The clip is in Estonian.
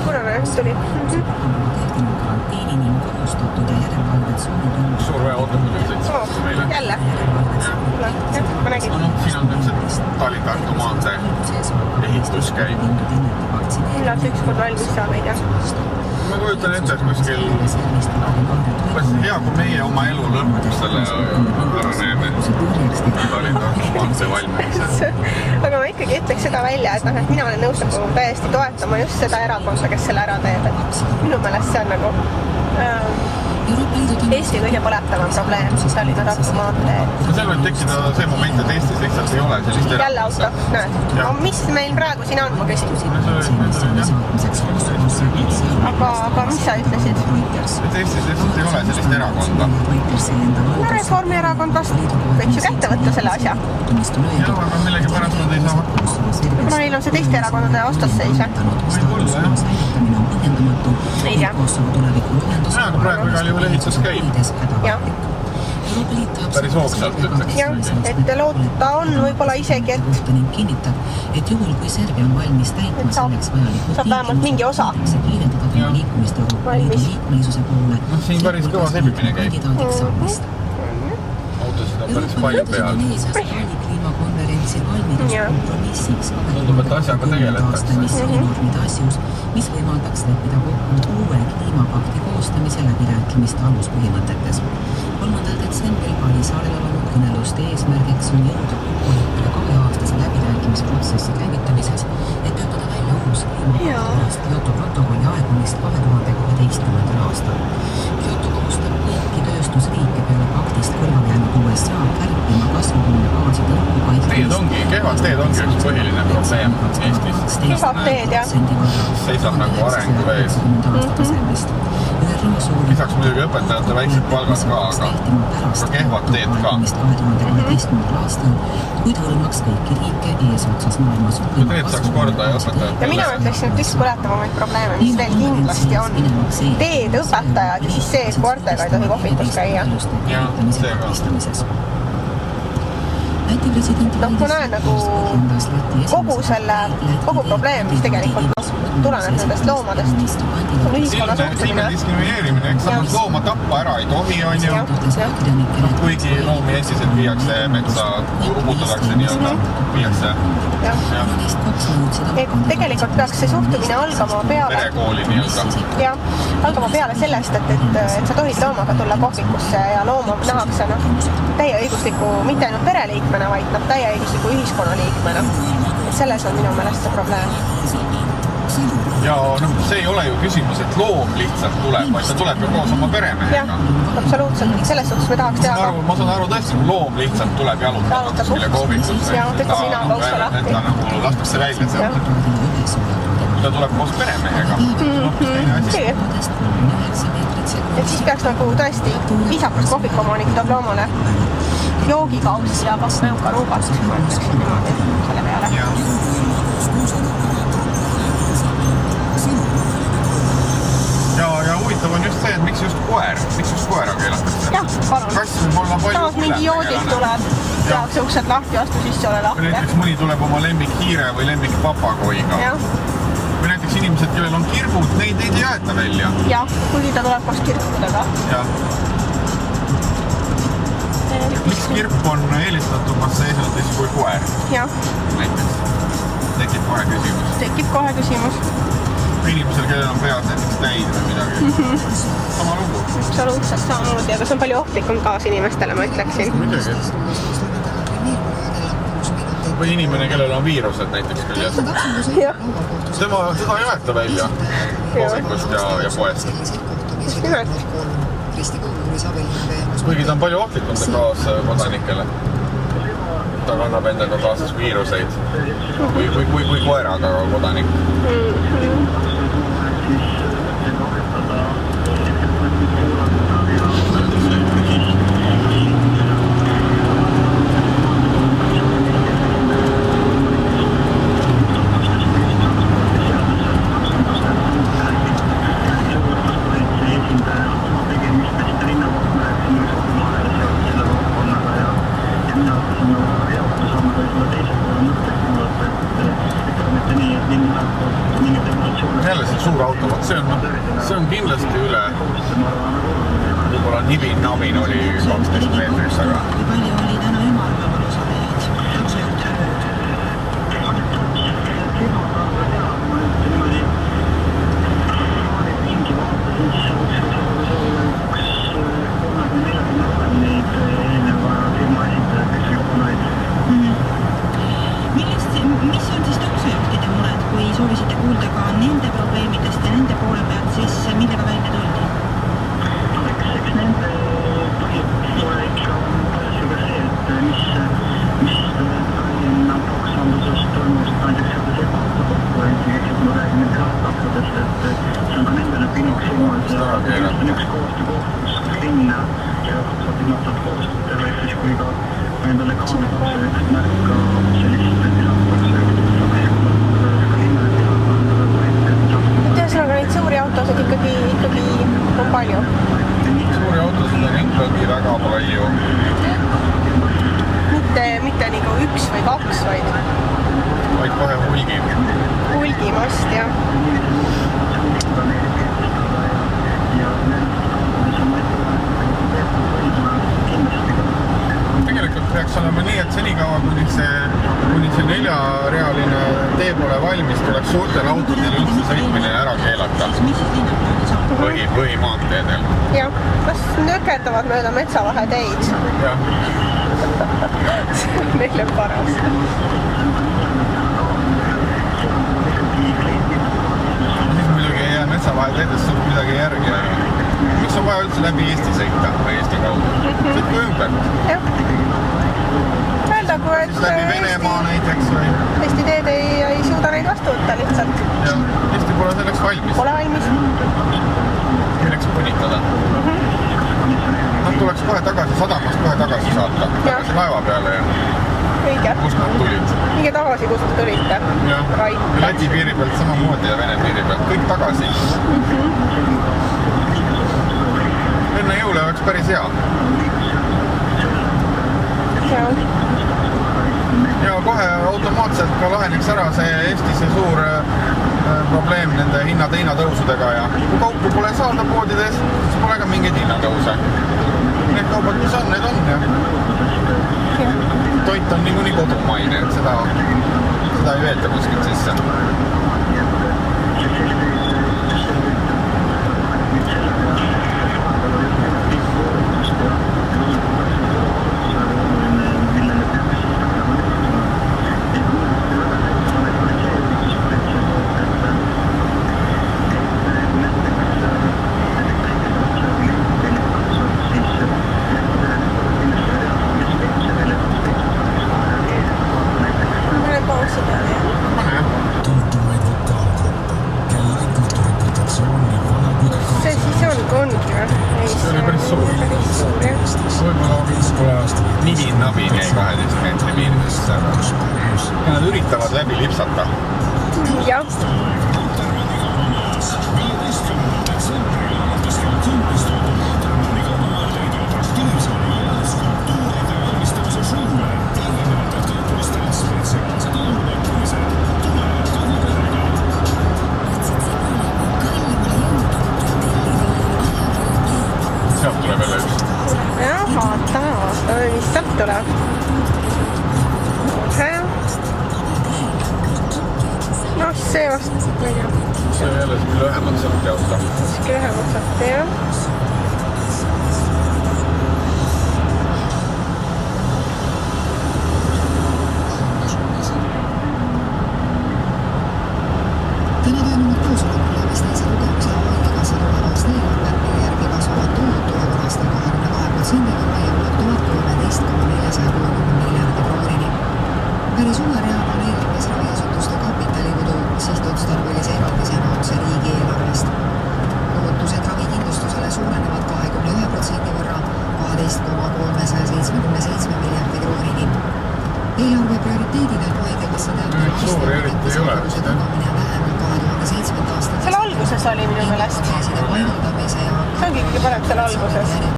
Punane tuli. Suur vaja ootamine meile. Jälle? Ma nägin. Siin on nüüd see Tallinn-Tartu maantee ehitus käib. Millal see ükskord valmis saab, ei tea? Ma kujutan ette, et kuskil hea, kui meie oma elu lõpus selle ära näeme Tallinn-Tartu maantee valmimisel. Aga ma ikkagi ütleks seda välja, et mina olen nõus täiesti toetama just seda erakonda, kes selle ära teeb. Minu meelest see on nagu Eesti kõige põletavam probleem, Tallinna-Tartu maantee. Seal võib tekkida see moment, et Eestis lihtsalt ei ole sellist jälle auto, näed. Mis meil praegu siin on, ma küsin? Aga mis sa ütlesid? Et Eestis lihtsalt ei ole sellist erakonda. No Reformierakond vast võiks ju kätte võtta selle asja. Jah, aga millegi pärast nad ei saa hakkama. Kuna neil on see teiste erakondade vastasseis. Võib-olla, jah. Ei tea. Aga praegu igal juhul ehitus käib. Jah. Päris hoogsalt ütleks. Jah, et loota on võib-olla isegi, et saab vähemalt mingi osa valmis. Siin päris kõva sebimine käib. Autosid on päris palju peal. Tundub, et asjaga tegeletakse. Mis võimaldaks leppida kokku uue kliimapakti koostamise läbirääkimiste aluspõhimõtetes. 3. detsembril Parisaarel alanud kõneluste eesmärgiks on jõuda kokkuleppele 2-aastase läbirääkimisprotsessi käivitamises, et töötada välja uus kliimapakti Kyoto protokolli aegumist 2012. aastal. Kyoto kohustab kõiki tööstusriike peale paktist kõrval jäänud USA kärpima kasvuhoonegaaside õhkupaiknemist. Kehvad teed ongi üks põhiline probleem Eestis. Kehvad teed, jah. Seisab nagu arengu vees. Lisaks muidugi õpetajate väiksed palgad ka, aga kehvad teed ka. Kuid hõlmaks kõiki riike eesotsas maailmas. Kui teed saaks korda ja õpetajad. Ja mina ütleksin, et üks põletavamaid probleeme, mis veel kindlasti on. Teed, õpetajad ja siis see, et koertega ei tohi kohvikus käia. Jah, see ka. Ma näen nagu kogu probleem, mis tegelikult tuleneb nendest loomadest, on ühiskonna suhtumine. Siin on diskrimineerimine, eks samas looma tappa ära ei tohi, on ju. Kuigi loomi endiselt viiakse metsa, uputatakse nii-öelda, viiakse. Et tegelikult peaks see suhtumine algama peale. Perekooli nii-öelda. Jah, algama peale sellest, et sa tohid loomaga tulla kohvikusse ja looma nähakse täieõigusliku, mitte ainult pereliikmena, vaid täieõigusliku ühiskonnaliikmena. Selles on minu meelest see probleem. Ja see ei ole ju küsimus, et loom lihtsalt tuleb, vaid ta tuleb ju koos oma peremehega. Jah, absoluutselt. Selles suhtes me tahaks teha. Ma saan aru tõesti, kui loom lihtsalt tuleb jalutama kuskile kohvikusse. Ja tõtta sina kausta lahti. Ta nagu lastakse välja sealt. Ta tuleb koos peremehega. Et siis peaks nagu tõesti viisakas kohvikuomaanik toob loomale joogikaus ja kaks nõukaruugat, siis ma ütleksin niimoodi selle peale. Ja huvitav on just see, et miks just koera keelatakse? Jah, palun. Kass võib olla palju samas mingi joodis tuleb, tehakse uksed lahti, astu sisse, ole lahti. Või näiteks mõni tuleb oma lemmikhiire või lemmikpapagoiga. Või näiteks inimesed, kellel on kirgud, neid ei jäeta välja. Jah, kuigi ta tuleb koos kirkudega. Miks kirp on eelistatumasse eesmärgis kui koer? Jah. Näiteks. Tekib kohe küsimus. Inimesel, kellel on peas näiteks täid või midagi. Sama lugu. Absoluutselt samamoodi, aga see on palju ohtlikum kaasinimestele, ma ütleksin. Muidugi. Või inimene, kellel on viirused näiteks küljes. Seda ei jäeta välja kohvikust ja poest. Just nimelt. Kuigi ta on palju ohtlikum kaaskodanikele. Ta kannab endaga kaasas viiruseid. Kui koeraga kodanik. jälle see suur auto, see on kindlasti üle võib-olla nibin-nabin oli 12 meetrit, aga kui palju oli täna ümarlaval osalejaid? Mis on siis taksojuhtide mured, kui soovisite kuulda ka nende probleemidest ja nende poole pealt, siis millega välja tuldi? Eks nende põhimure ikka on põhjusega see, et mis Tallinna taksonduses toimus näiteks selles ebakonkurentsi, kui me räägime taksodest, et see on ka nendele pinuks ilmas ja üks koostöökohtus linna ja saab ilmatud koostööd teha, ehk siis kui ka endale kaalutakse märk ka sellist ühesõnaga neid suuri autosid ikkagi on palju. suuri autosid on ikkagi väga palju. Mitte nagu üks või kaks, vaid kohe hulgimast, jah. Tegelikult peaks olema nii, et senikaua, kuni see 4-realine tee pole valmis, tuleks suurtel autodel üldse sõitmine ära keelata põhimaanteedel. Jah, kas nökerdavad mööda metsavahe teid? Jah. See on neile paras. Siis muidugi ei jää metsavahe teedest suurt midagi järgi. Miks on vaja üldse läbi Eesti sõita või Eesti kaudu? Sõitku ümber. Jah. Öeldagu, et siis läbi Venemaa näiteks või? Eesti teed ei suuda neid vastu võtta lihtsalt. Jah, Eesti pole selleks valmis. Pole valmis. Milleks põnitada. Nad tuleks kohe tagasi sadamast saata. Tagasi laeva peale ja õige. Kust nad tulid. Õige tagasi, kust nad tulite. Jah, Läti piiri pealt samamoodi ja Vene piiri pealt. Kõik tagasi. Enne jõule oleks päris hea. Ja kohe automaatselt ka laheneks ära see Eesti see suur probleem nende hinnatõusudega ja kui kaupu pole saada poodides, siis pole ka mingeid hinnatõuse. Need kaubad, mis on, need on ja toit on niikuinii kodumaine, et seda ei veeta kuskilt sisse. Nibin-nabin jäi 12 meetri miinusesse, aga nad üritavad läbi lipsata. Jah. Sealt tuleb jälle üks. Jah, vaatame, mis sealt tuleb. No see vast, ma ei tea. See on jälle siuke lühemalt sealt teosta. Siuke lühemalt sealt, jah. Täna toimunud koosolekul läbis teise lugemise hoidekassa tulevast eelarve, mille järgi kasvavad tulud tuleval aastal 22% võrra ja ulatuvad 13,460 miljardi kroonini. Päris uue rea on eelarves raviasutuste kapitalikudu sihtotstarbelise eraldisena otse riigieelarvest. Kulutused ravikindlustusele suurenevad 21% võrra 12,377 miljardi kroonini. Eelarve prioriteedid on hoidekassa suuri eriti ei ole. Seal alguses oli minu meelest. See ongi kõige parem seal alguses.